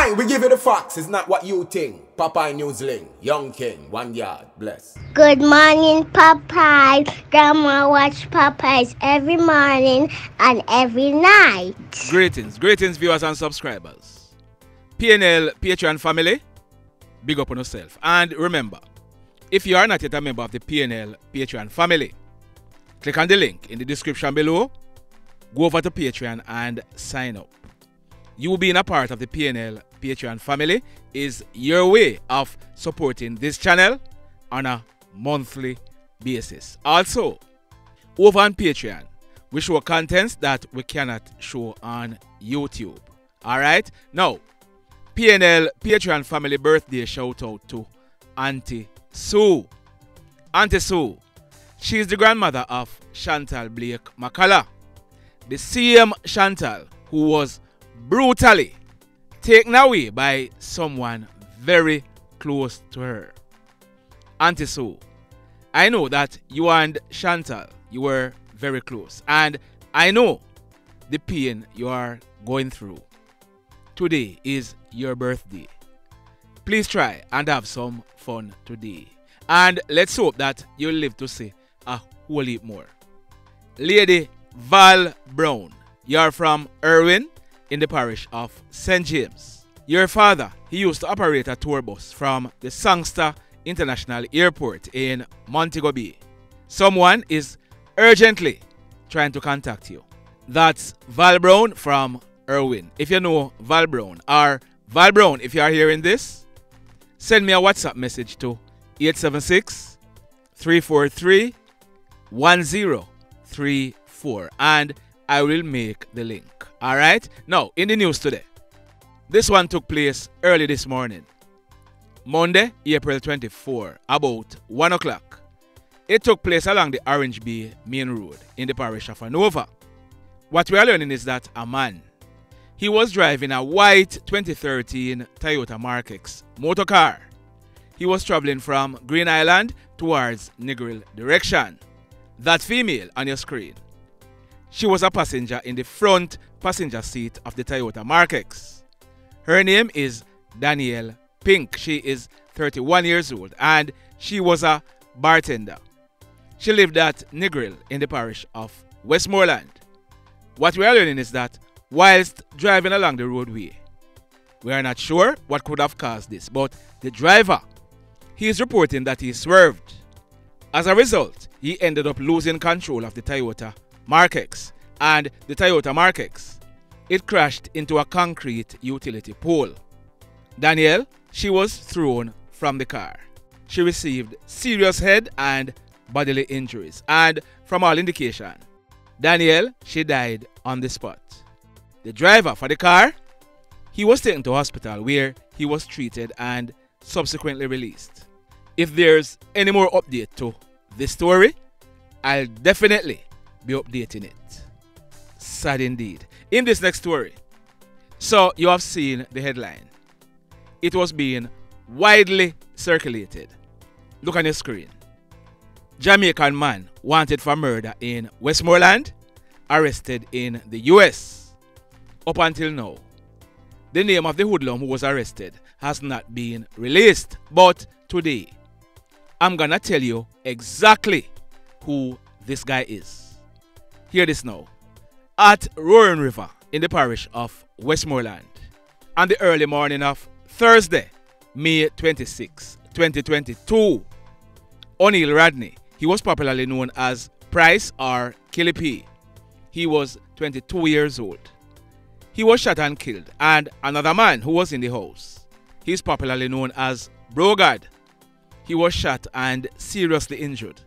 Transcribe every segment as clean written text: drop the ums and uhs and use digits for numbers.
Aye, we give you the facts. It's not what you think. Popeye Newsling, Young King, 1 yard, bless. Good morning, Popeye. Grandma watch Popeyes every morning and every night. Greetings, viewers and subscribers. PNL Patreon family, big up on yourself. And remember, if you are not yet a member of the PNL Patreon family, click on the link in the description below, go over to Patreon and sign up. You being a part of the PNL Patreon family is your way of supporting this channel on a monthly basis. Also, over on Patreon, we show contents that we cannot show on YouTube. Alright? Now, PNL Patreon family birthday shout out to Auntie Sue. Auntie Sue, she is the grandmother of Chantal Blake McCullough, the same Chantal who was brutally taken away by someone very close to her. Auntie Sue, I know that you and Chantal, you were very close, and I know the pain you are going through. Today is your birthday. Please try and have some fun today, and let's hope that you'll live to see a whole heap more. Lady Val Brown, you're from Irwin in the parish of St. James. Your father, he used to operate a tour bus from the Sangster International Airport in Montego Bay. Someone is urgently trying to contact you. That's Val Brown from Irwin. If you know Val Brown, or Val Brown, if you are hearing this, send me a WhatsApp message to 876-343-1034 and I will make the link. Alright? Now, in the news today, this one took place early this morning. Monday, April 24, about 1 o'clock. It took place along the Orange Bay Main Road in the parish of Hanover. What we are learning is that a man, he was driving a white 2013 Toyota Mark X motor car. He was traveling from Green Island towards Negril direction. That female on your screen, she was a passenger in the front passenger seat of the Toyota Mark X. Her name is Danielle Pink. She is 31 years old and she was a bartender. She lived at Negril in the parish of Westmoreland. What we are learning is that whilst driving along the roadway, we are not sure what could have caused this, but the driver, he is reporting that he swerved. As a result, he ended up losing control of the Toyota Mark X, and the Toyota Mark X, it crashed into a concrete utility pole. Danielle, she was thrown from the car. She received serious head and bodily injuries, and from all indication, Danielle, she died on the spot. The driver for the car, he was taken to hospital where he was treated and subsequently released. If there's any more update to this story, I'll definitely be updating it. Sad indeed. In this next story, so you have seen the headline. It was being widely circulated. Look on your screen. Jamaican man wanted for murder in Westmoreland, arrested in the US. Up until now, the name of the hoodlum who was arrested has not been released. But today, I'm gonna tell you exactly who this guy is. Hear this now. At Roaring River in the parish of Westmoreland, on the early morning of Thursday, May 26, 2022, O'Neil Radney, he was popularly known as Price or KlLLED. He was 22 years old. He was shot and killed, and another man who was in the house, he is popularly known as Brogard. He was shot and seriously injured.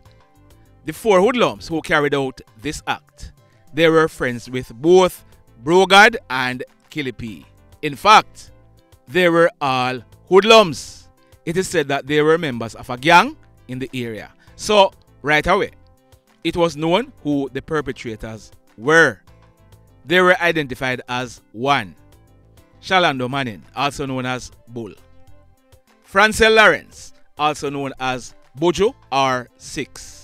The four hoodlums who carried out this act, they were friends with both Brogard and KlLLED. In fact, they were all hoodlums. It is said that they were members of a gang in the area. So, right away, it was known who the perpetrators were. They were identified as 1. Shalando Manning, also known as Bull. Francel Lawrence, also known as Bojo or 6.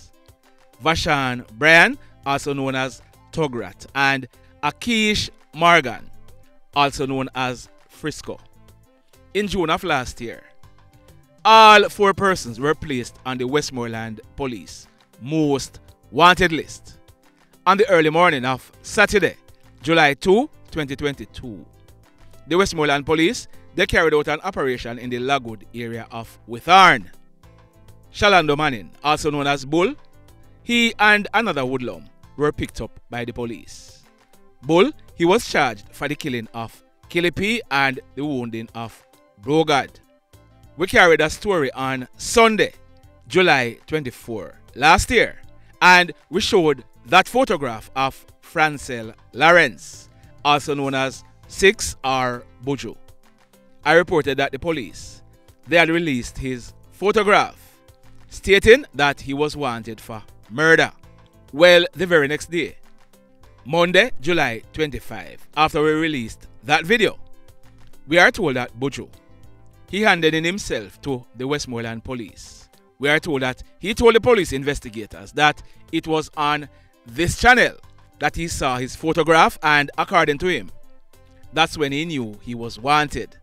Vasean Braham, also known as Tugrat. And Ackeish Morgan, also known as FRISCO. in June of last year, all 4 persons were placed on the Westmoreland Police Most Wanted list on the early morning of Saturday, July 2, 2022. The Westmoreland Police, they carried out an operation in the Lagwood area of Withorn. Shalando Manning, also known as Bull, he and another hoodlum were picked up by the police. Bull, he was charged for the killing of KlLLED and the wounding of Braham. We carried a story on Sunday, July 24 last year, and we showed that photograph of Francel Lawrence, also known as 6 or Buju. I reported that the police, they had released his photograph stating that he was wanted for murder. Well, the very next day, Monday, July 25, after we released that video, we are told that Buju, he handed in himself to the Westmoreland Police. We are told that he told the police investigators that it was on this channel that he saw his photograph, and according to him, that's when he knew he was wanted.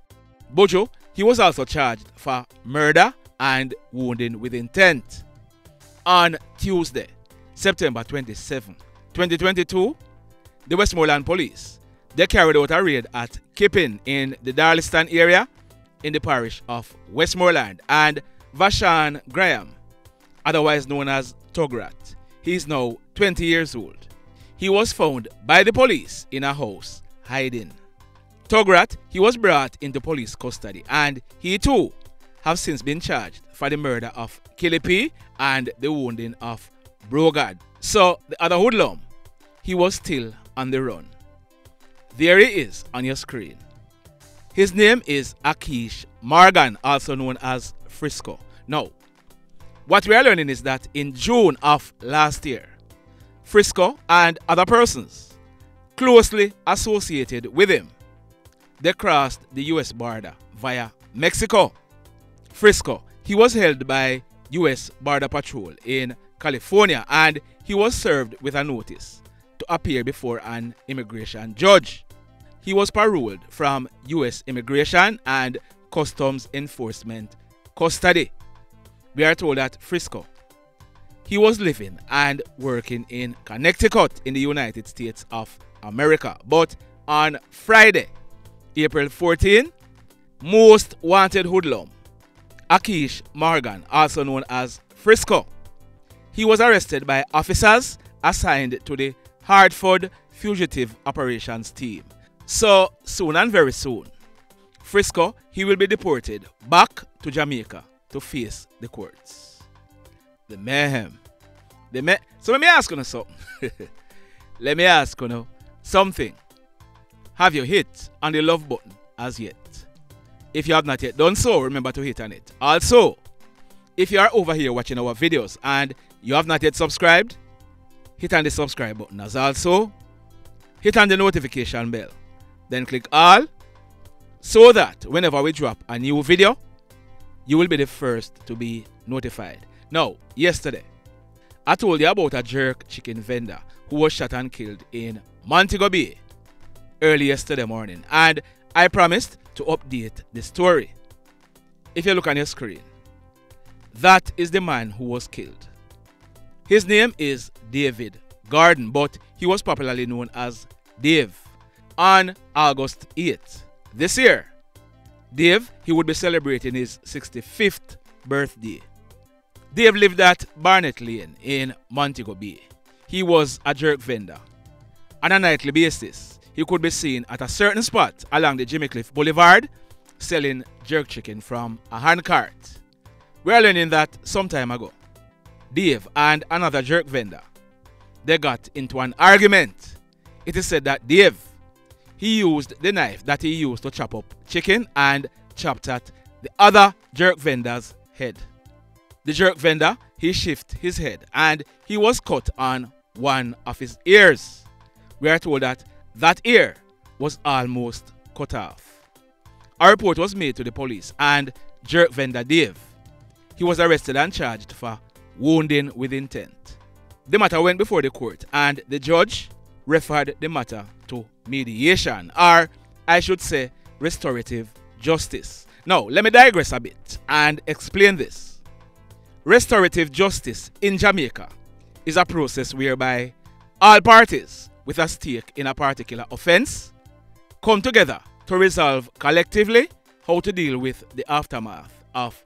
Buju, he was also charged for murder and wounding with intent. On Tuesday, September 27, 2022, the Westmoreland Police, they carried out a raid at Kippin in the Darliston area in the parish of Westmoreland, and Vasean Graham, otherwise known as Tograt, he is now 20 years old. He was found by the police in a house hiding. Tograt, he was brought into police custody, and he too have since been charged for the murder of KlLLED and the wounding of Braham. So the other hoodlum, he was still on the run. There he is on your screen. His name is Ackeish Morgan, also known as FRISCO. Now, what we are learning is that in June of last year, FRISCO and other persons closely associated with him, they crossed the US border via Mexico. FRISCO, he was held by US Border Patrol in California, and he was served with a notice to appear before an immigration judge. He was paroled from US Immigration and Customs Enforcement custody. We are told that FRISCO, he was living and working in Connecticut in the United States of America. But on Friday, April 14, most wanted hoodlum, Ackeish Morgan, also known as FRISCO, he was arrested by officers assigned to the Hartford Fugitive Operations Team. So soon and very soon, FRISCO, he will be deported back to Jamaica to face the courts. The mayhem. So let me ask you something. Let me ask you something. Have you hit on the love button as yet? If you have not yet done so, remember to hit on it. Also, if you are over here watching our videos and you have not yet subscribed, hit on the subscribe button. As also, hit on the notification bell. Then click all, so that whenever we drop a new video, you will be the first to be notified. Now, yesterday, I told you about a jerk chicken vendor who was shot and killed in Montego Bay early yesterday morning, and I promised to update the story. If you look on your screen, that is the man who was killed. His name is David Gordon, but he was popularly known as Dave. On August 8th this year, Dave, he would be celebrating his 65th birthday. Dave lived at Barnett Lane in Montego Bay. He was a jerk vendor. On a nightly basis, he could be seen at a certain spot along the Jimmy Cliff Boulevard selling jerk chicken from a handcart. We are learning that some time ago, Dave and another jerk vendor, they got into an argument. It is said that Dave, he used the knife that he used to chop up chicken and chopped at the other jerk vendor's head. The jerk vendor, he shifted his head and he was cut on one of his ears. We are told that that ear was almost cut off. A report was made to the police, and jerk vendor Dave, he was arrested and charged for wounding with intent. The matter went before the court, and the judge referred the matter to mediation, or I should say restorative justice. Now, let me digress a bit and explain this. Restorative justice in Jamaica is a process whereby all parties with a stake in a particular offense come together to resolve collectively how to deal with the aftermath of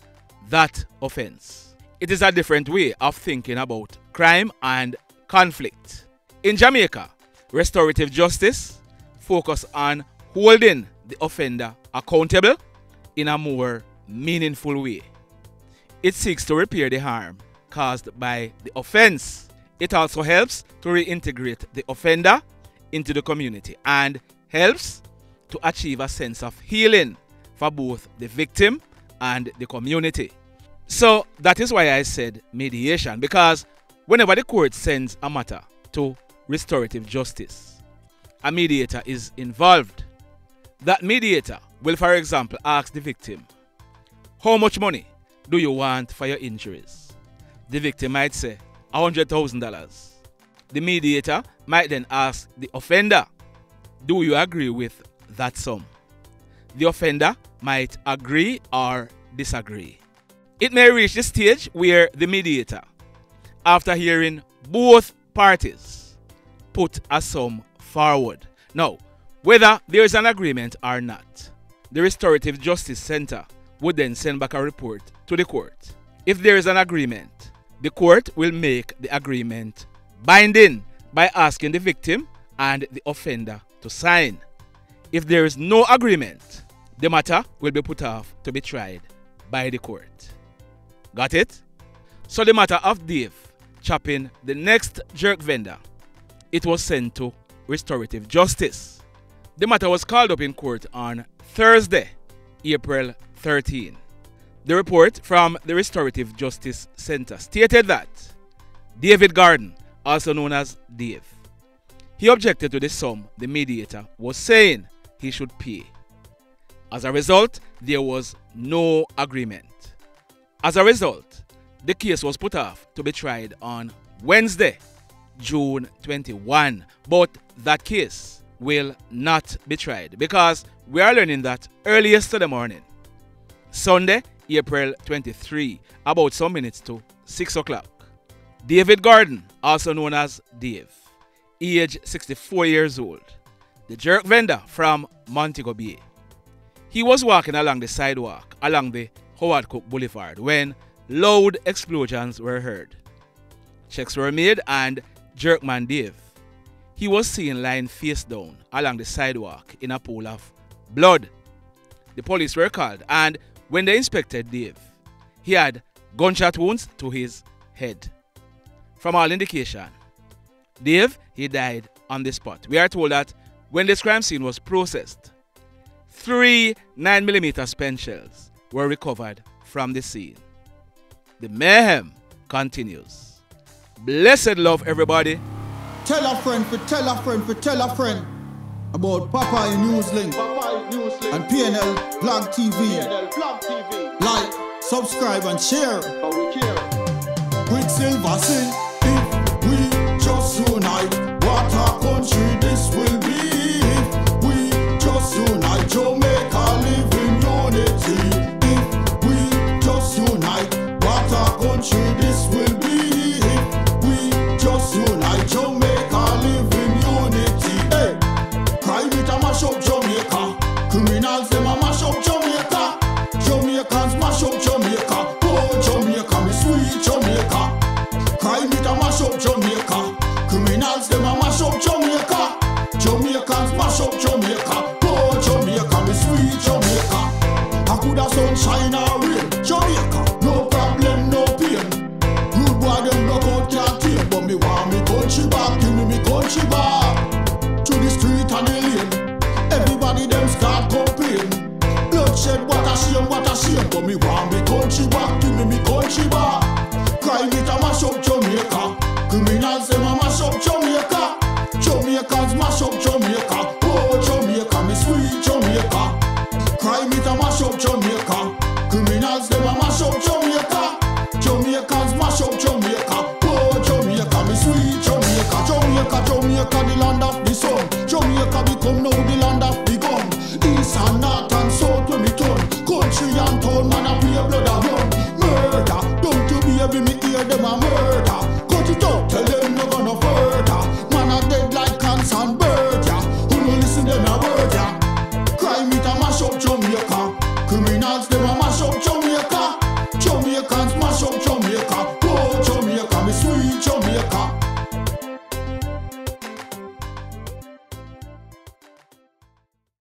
that offense. It is a different way of thinking about crime and conflict. In Jamaica, restorative justice focuses on holding the offender accountable in a more meaningful way. It seeks to repair the harm caused by the offense. It also helps to reintegrate the offender into the community and helps to achieve a sense of healing for both the victim and the community. So that is why I said mediation, because whenever the court sends a matter to restorative justice, a mediator is involved. That mediator will, for example, ask the victim, how much money do you want for your injuries? The victim might say $100,000. The mediator might then ask the offender, do you agree with that sum? The offender might agree or disagree. It may reach the stage where the mediator, after hearing both parties, put a sum forward. Now, whether there is an agreement or not, the Restorative Justice Center would then send back a report to the court. If there is an agreement, the court will make the agreement binding by asking the victim and the offender to sign. If there is no agreement, the matter will be put off to be tried by the court. Got it? So the matter of Dave chopping the next jerk vendor, it was sent to restorative justice. The matter was called up in court on Thursday, April 13. The report from the Restorative Justice Center stated that David Garden, also known as Dave, he objected to the sum the mediator was saying he should pay. As a result, there was no agreement. As a result, the case was put off to be tried on Wednesday, June 21. But that case will not be tried because we are learning that early yesterday morning, Sunday, April 23, about some minutes to 6 o'clock, David Garden, also known as Dave, age 64 years old, the jerk vendor from Montego Bay, he was walking along the sidewalk along the Howard Cook Boulevard when loud explosions were heard. Checks were made and Jerkman Dave, he was seen lying face down along the sidewalk in a pool of blood. The police were called, and when they inspected Dave, he had gunshot wounds to his head. From all indication, Dave, he died on the spot. We are told that when this crime scene was processed, 3 9mm spent shells were recovered from the scene. The mayhem continues. Blessed love, everybody. Tell a friend for tell a friend for tell a friend about Popeye Newslink and PNL Vlog TV. Like, subscribe and share. Quicksilver sing, if we just unite, what a country this will be. If we just unite, Jamaica live in unity. If we just unite, what a country this will be. If we just unite, Jamaica live in unity. Hey, crime it a mash up Jamaica. Criminals them a mash up Jamaica. Jamaicans mash up Jamaica. Oh Jamaica, me sweet Jamaica. Crime it a mash up Jamaica. Criminals them a mash up Jamaica. Jamaicans mash up Jamaica. Oh Jamaica, me sweet Jamaica. I coulda sunshine or rain. Jamaica, no problem, no pain. Rude boy them knock out can't tame, but me want me country back. Give me country back. To the street and the lane, everybody them start complain. Bloodshed, what a shame, but me want me country back. Give me country back. Crime it a mash up Jamaica. Criminals them a mash up Jamaica. Jamaicans mash up Jamaica. Oh Jamaica, me sweet Jamaica. Crime it a mash up Jamaica. Criminals them a mash up Jamaica. Jamaicans mash up Jamaica. Oh Jamaica, me sweet Jamaica. Jamaica, Jamaica, the land of the sun. Jamaica become now the land of the gun. East and north and south when me turn. Country country and town, man, I pay blood a run. Murder, don't you baby, me hear them a murder. Cut it out, tell them no gonna further. Man a dead like cans and bird, yeah. Who no listen them a word, yeah. Crime it a mash up Jamaica. Criminals them a mash up Jamaica. Jamaicans mash up Jamaica.